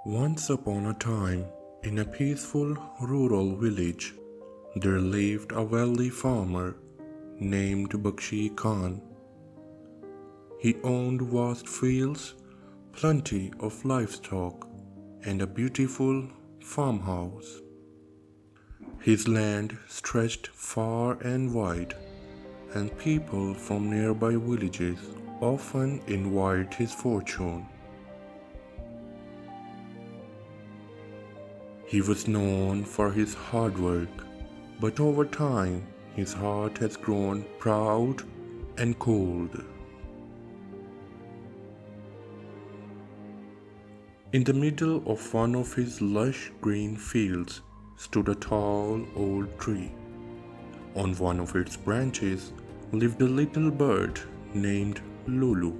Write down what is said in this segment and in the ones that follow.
Once upon a time, in a peaceful rural village, there lived a wealthy farmer named Bakshi Khan. He owned vast fields, plenty of livestock, and a beautiful farmhouse. His land stretched far and wide, and people from nearby villages often envied his fortune. He was known for his hard work, but over time his heart has grown proud and cold. In the middle of one of his lush green fields stood a tall old tree. On one of its branches lived a little bird named Lulu,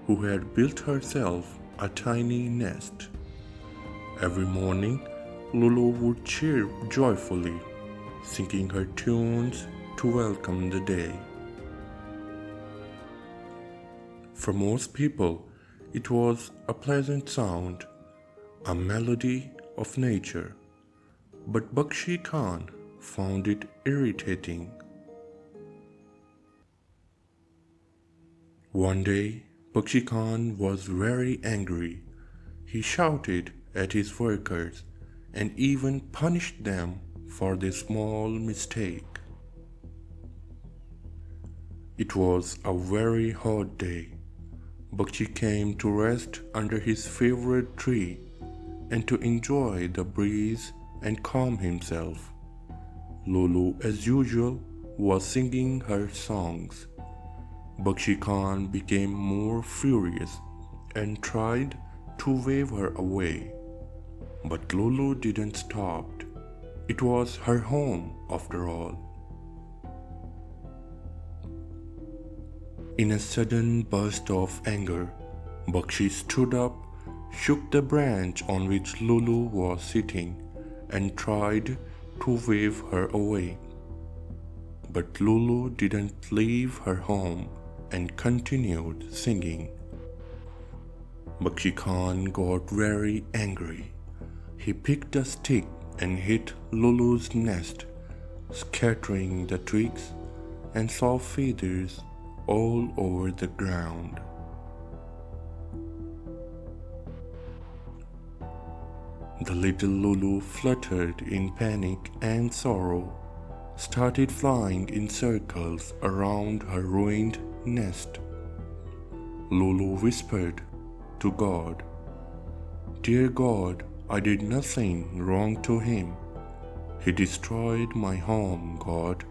who had built herself a tiny nest. Every morning, Lulu would chirp joyfully, singing her tunes to welcome the day. For most people, it was a pleasant sound, a melody of nature, but Bakshi Khan found it irritating. One day, Bakshi Khan was very angry. He shouted at his workers and even punished them for their small mistake. It was a very hot day. Bakshi came to rest under his favorite tree and to enjoy the breeze and calm himself. Lulu, as usual, was singing her songs. Bakshi Khan became more furious and tried to wave her away. But Lulu didn't stop. It was her home after all. In a sudden burst of anger, Bakshi stood up, shook the branch on which Lulu was sitting, and tried to wave her away. But Lulu didn't leave her home and continued singing. Bakshi Khan got very angry. He picked a stick and hit Lulu's nest, scattering the twigs and saw feathers all over the ground. The little Lulu fluttered in panic and sorrow, started flying in circles around her ruined nest. Lulu whispered to God, "Dear God, I did nothing wrong to him. He destroyed my home, God."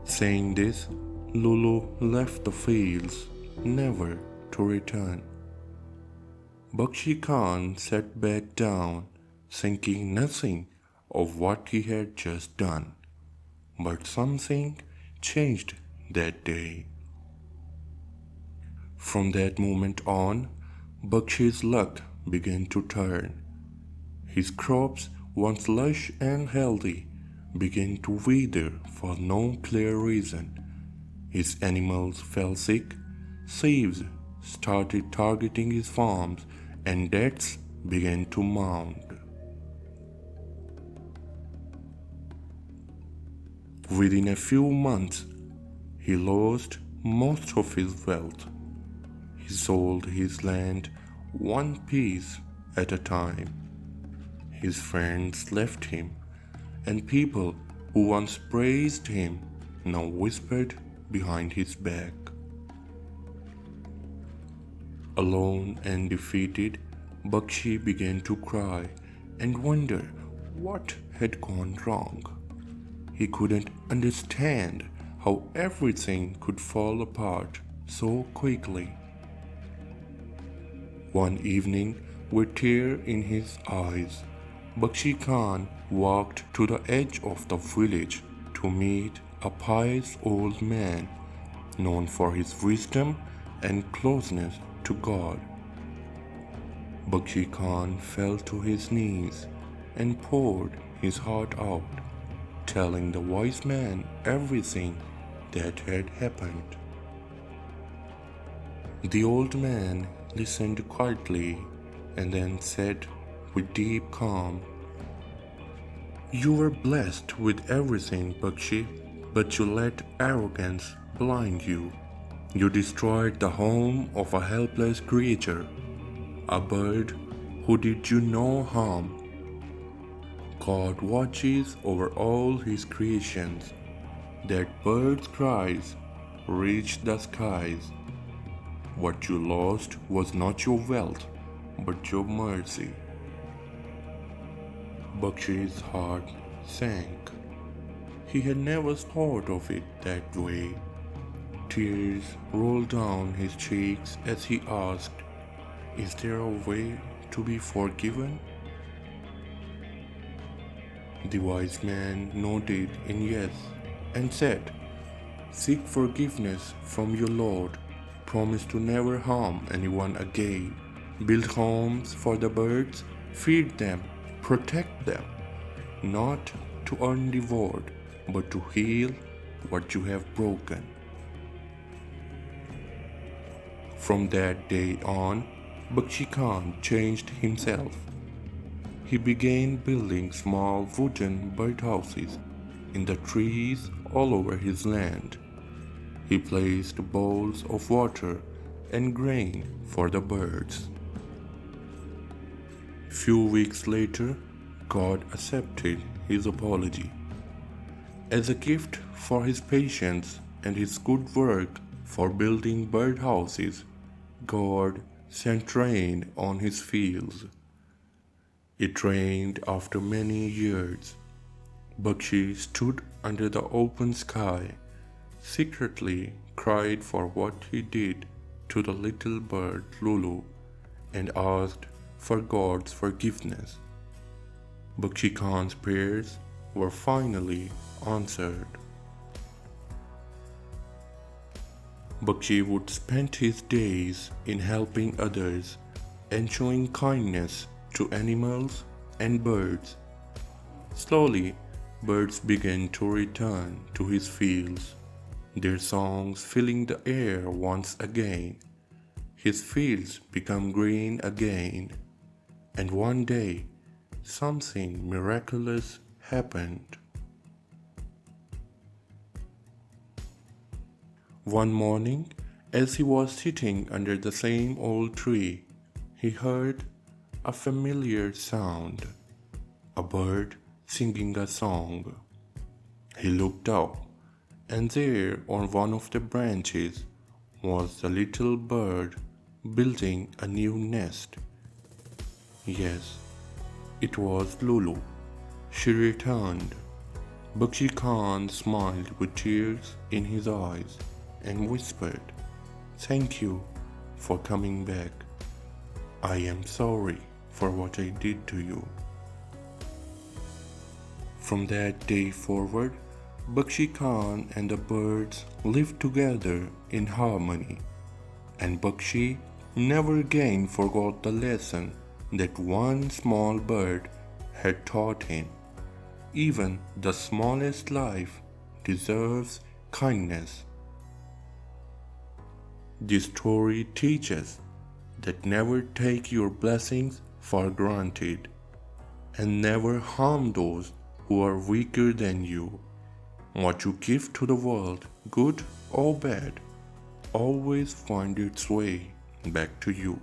Saying this, Lulu left the fields, never to return. Bakshi Khan sat back down, thinking nothing of what he had just done. But something changed that day. From that moment on, Bakshi's luck began to turn. His crops, once lush and healthy, began to wither for no clear reason. His animals fell sick, thieves started targeting his farms, and debts began to mount. Within a few months, he lost most of his wealth. He sold his land one piece at a time. His friends left him, and people who once praised him now whispered behind his back. Alone and defeated, Bakshi began to cry and wonder what had gone wrong. He couldn't understand how everything could fall apart so quickly. One evening, with tears in his eyes, Bakshi Khan walked to the edge of the village to meet a pious old man known for his wisdom and closeness to God. Bakshi Khan fell to his knees and poured his heart out, telling the wise man everything that had happened. The old man listened quietly and then said with deep calm, "You were blessed with everything, Bakshi, but you let arrogance blind you. You destroyed the home of a helpless creature, a bird who did you no harm. God watches over all his creations. That bird's cries reached the skies. What you lost was not your wealth, but your mercy." Bakshi's heart sank. He had never thought of it that way. Tears rolled down his cheeks as he asked, "Is there a way to be forgiven?" The wise man nodded in yes and said, "Seek forgiveness from your Lord. Promise to never harm anyone again. Build homes for the birds, feed them, protect them, not to earn reward, but to heal what you have broken." From that day on, Bakshi Khan changed himself. He began building small wooden birdhouses in the trees all over his land. He placed bowls of water and grain for the birds. Few weeks later, God accepted his apology. As a gift for his patience and his good work for building birdhouses, God sent rain on his fields. It rained after many years. Bakshi stood under the open sky, secretly cried for what he did to the little bird Lulu, and asked for God's forgiveness. Bakshi Khan's prayers were finally answered. Bakshi would spend his days in helping others and showing kindness to animals and birds. Slowly, birds began to return to his fields, their songs filling the air once again. His fields became green again, and one day, something miraculous happened. One morning, as he was sitting under the same old tree, he heard a familiar sound, a bird singing a song. He looked up, and there on one of the branches was the little bird building a new nest. Yes, it was Lulu. She returned. Bakshi Khan smiled with tears in his eyes and whispered, "Thank you for coming back. I am sorry for what I did to you." From that day forward, Bakshi Khan and the birds lived together in harmony, and Bakshi never again forgot the lesson that one small bird had taught him. Even the smallest life deserves kindness. This story teaches that never take your blessings for granted, and never harm those who are weaker than you. What you give to the world, good or bad, always finds its way back to you.